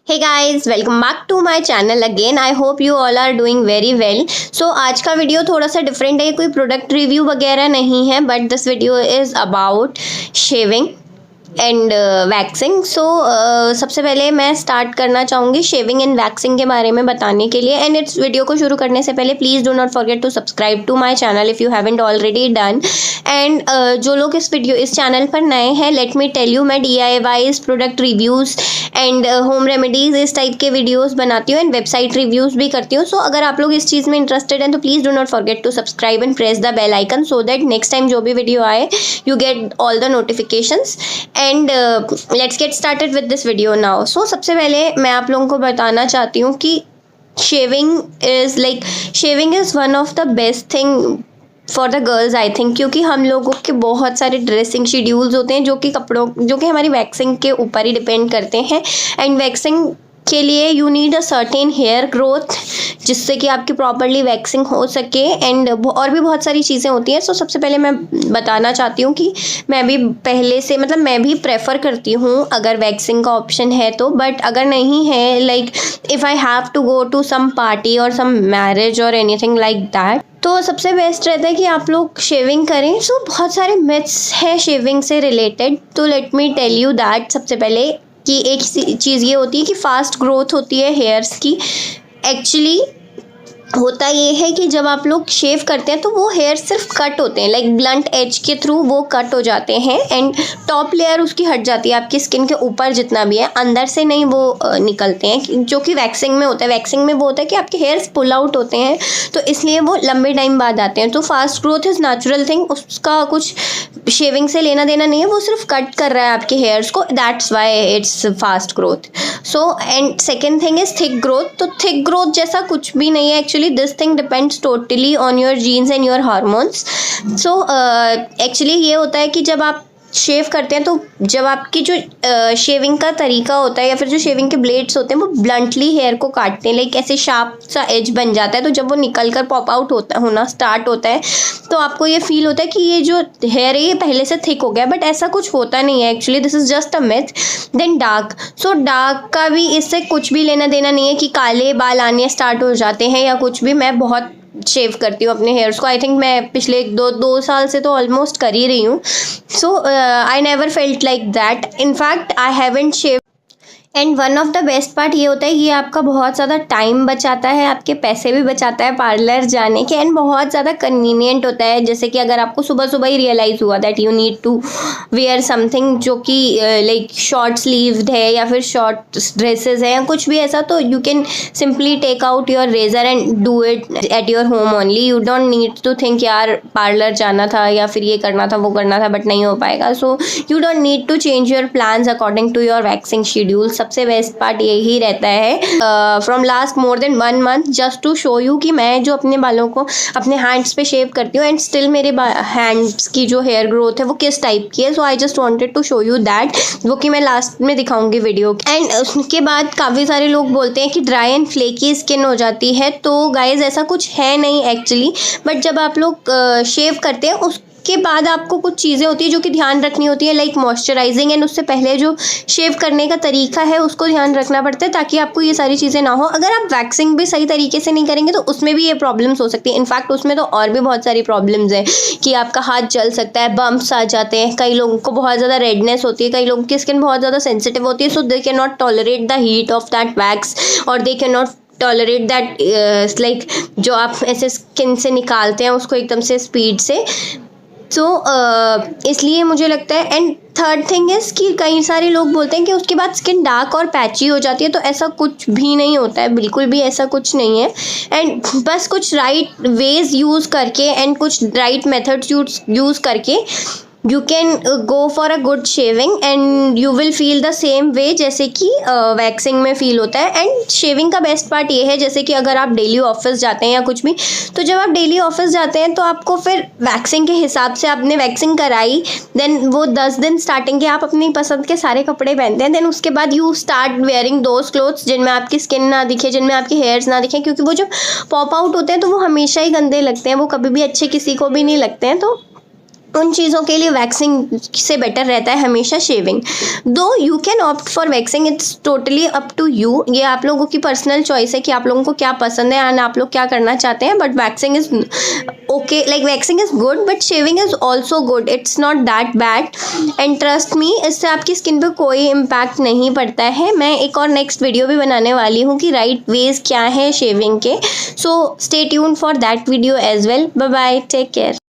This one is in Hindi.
Hey guys, welcome back to my channel again. I hope you all are doing very well. So आज का वीडियो थोड़ा सा डिफरेंट है, कोई प्रोडक्ट रिव्यू वगैरह नहीं है, but this video is about shaving and waxing. So सबसे पहले मैं स्टार्ट करना चाहूँगी शेविंग एंड वैक्सिंग के बारे में बताने के लिए। एंड इस वीडियो को शुरू करने से पहले please do not forget to subscribe to my channel if you haven't already done. And जो लोग इस चैनल पर नए हैं, लेट मी टेल यू, मैं DIYs, product reviews and home remedies इस टाइप के वीडियोस बनाती हूँ एंड वेबसाइट रिव्यूज़ भी करती हूँ। सो अगर आप लोग इस चीज़ में इंटरेस्टेड हैं तो please do not forget to subscribe and press the bell icon so that next time जो भी वीडियो आए you get all the notifications. And let's get started with this video now. So सबसे पहले मैं आप लोगों को बताना चाहती हूँ कि shaving is one of the best thing for the girls I think, क्योंकि हम लोगों के बहुत सारे ड्रेसिंग शेड्यूल्स होते हैं जो कि हमारी वैक्सिंग के ऊपर ही डिपेंड करते हैं। एंड वैक्सिंग के लिए you need a certain hair growth जिससे कि आपकी प्रॉपरली वैक्सिंग हो सके। एंड और भी बहुत सारी चीज़ें होती हैं। सो सबसे पहले मैं बताना चाहती हूँ कि मैं भी प्रेफर करती हूँ अगर वैक्सिंग का ऑप्शन है तो, बट अगर नहीं है, like if I have to go to some party और सम मैरिज और एनीथिंग लाइक दैट, तो सबसे बेस्ट रहता है कि आप लोग शेविंग करें। सो बहुत सारे मिथ्स हैं शेविंग से रिलेटेड, तो let me tell you that. सबसे पहले कि एक चीज़ ये होती है कि फास्ट ग्रोथ होती है हेयर्स की। एक्चुअली होता ये है कि जब आप लोग शेव करते हैं तो वो हेयर सिर्फ कट होते हैं, लाइक ब्लंट एज के थ्रू वो कट हो जाते हैं एंड टॉप लेयर उसकी हट जाती है आपकी स्किन के ऊपर जितना भी है, अंदर से नहीं वो निकलते हैं, जो कि वैक्सिंग में होता है। वैक्सिंग में वो होता है कि आपके हेयर्स पुल आउट होते हैं, तो इसलिए वो लंबे टाइम बाद आते हैं। तो fast growth is natural thing, उसका कुछ शेविंग से लेना देना नहीं है, वो सिर्फ कट कर रहा है आपके हेयर्स को, that's why it's fast growth. So and second thing is thick growth. तो थिक ग्रोथ जैसा कुछ भी नहीं है actually, this thing depends totally on your genes and your hormones. So actually ये होता है कि जब आप शेव करते हैं तो जब आपकी जो शेविंग का तरीका होता है या फिर जो शेविंग के ब्लेड्स होते हैं वो ब्लंटली हेयर को काटते हैं, लाइक ऐसे शार्प सा एज बन जाता है। तो जब वो निकल कर पॉप आउट होना स्टार्ट होता है तो आपको ये फील होता है कि ये जो हेयर है ये पहले से थिक हो गया, बट ऐसा कुछ होता नहीं है actually, this is just a myth. Then dark. So dark का भी इससे कुछ भी लेना देना नहीं है कि काले बाल आने स्टार्ट हो जाते हैं या कुछ भी। मैं बहुत शेव करती हूँ अपने हेयर्स को, आई थिंक मैं पिछले दो साल से तो ऑलमोस्ट कर ही रही हूँ। So I never felt like that, in fact I haven't shave. And one of the best part ये होता है ये आपका बहुत ज़्यादा टाइम बचाता है, आपके पैसे भी बचाता है पार्लर जाने के, एंड बहुत ज़्यादा कन्वीनियंट होता है। जैसे कि अगर आपको सुबह सुबह ही रियलाइज़ हुआ that you need to wear something जो कि लाइक शॉर्ट स्लीव्ड है या फिर शॉर्ट ड्रेसेस है या कुछ भी ऐसा, तो you can simply take out your razor and do it at your home only. You don't need to think यार पार्लर जाना था या फिर ये करना था वो करना था, बट नहीं हो पाएगा। So you don't need to change your plans according to your waxing schedule. सबसे बेस्ट पार्ट यही रहता है from last more than 1 month just to show you कि मैं जो अपने बालों को अपने हैंड्स पे शेव करती हूँ एंड स्टिल मेरे हैंड्स की जो हेयर ग्रोथ है वो किस टाइप की है। So I just wanted to show you that, वो कि मैं लास्ट में दिखाऊंगी वीडियो। एंड उसके बाद काफ़ी सारे लोग बोलते हैं कि ड्राई एंड फ्लेकी स्किन हो जाती है, तो गाइज ऐसा कुछ है नहीं एक्चुअली, बट जब आप लोग शेव करते हैं उसके बाद आपको कुछ चीज़ें होती है जो कि ध्यान रखनी होती है, लाइक मॉइस्चराइजिंग, एंड उससे पहले जो शेव करने का तरीका है उसको ध्यान रखना पड़ता है ताकि आपको ये सारी चीज़ें ना हो। अगर आप वैक्सिंग भी सही तरीके से नहीं करेंगे तो उसमें भी ये प्रॉब्लम्स हो सकती है। इनफैक्ट उसमें तो और भी बहुत सारी प्रॉब्लम्स हैं कि आपका हाथ जल सकता है, बम्प्स आ जाते हैं, कई लोगों को बहुत ज़्यादा रेडनेस होती है, कई लोगों की स्किन बहुत ज़्यादा सेंसिटिव होती है, so they can not tolerate the heat of that wax और they can not tolerate that like जो आप ऐसे स्किन से निकालते हैं उसको एकदम से स्पीड से। तो इसलिए मुझे लगता है। एंड थर्ड थिंग इज़ कि कई सारे लोग बोलते हैं कि उसके बाद स्किन डार्क और पैची हो जाती है, तो ऐसा कुछ भी नहीं होता है, बिल्कुल भी ऐसा कुछ नहीं है। एंड बस कुछ राइट वेज यूज़ करके एंड कुछ राइट मेथड्स यूज़ करके you can go for a good shaving and you will feel the same way जैसे कि वैक्सिंग में फील होता है। एंड शेविंग का बेस्ट पार्ट ये है जैसे कि अगर आप डेली ऑफिस जाते हैं या कुछ भी, तो जब आप डेली ऑफिस जाते हैं तो आपको फिर वैक्सिंग के हिसाब से आपने वैक्सिंग कराई, देन वो 10 दिन स्टार्टिंग के आप अपनी पसंद के सारे कपड़े पहनते हैं, देन उसके बाद you start wearing those clothes जिनमें आपकी स्किन ना दिखे, जिनमें आपके हेयर्स ना दिखें, क्योंकि वो जब पॉप आउट होते हैं तो वो हमेशा ही गंदे लगते हैं, वो कभी भी अच्छे किसी को भी नहीं लगते हैं। तो उन चीज़ों के लिए वैक्सिंग से बेटर रहता है हमेशा shaving. Though you can opt for waxing, it's totally up to you, ये आप लोगों की पर्सनल चॉइस है कि आप लोगों को क्या पसंद है एंड आप लोग क्या करना चाहते हैं। But waxing is okay, like waxing is good but shaving is also good, it's not that bad and trust me, इससे आपकी स्किन पे कोई इम्पैक्ट नहीं पड़ता है। मैं एक और नेक्स्ट वीडियो भी बनाने वाली हूँ कि राइट वेज क्या है शेविंग के, so stay tune for that video as well. Bye bye, take care.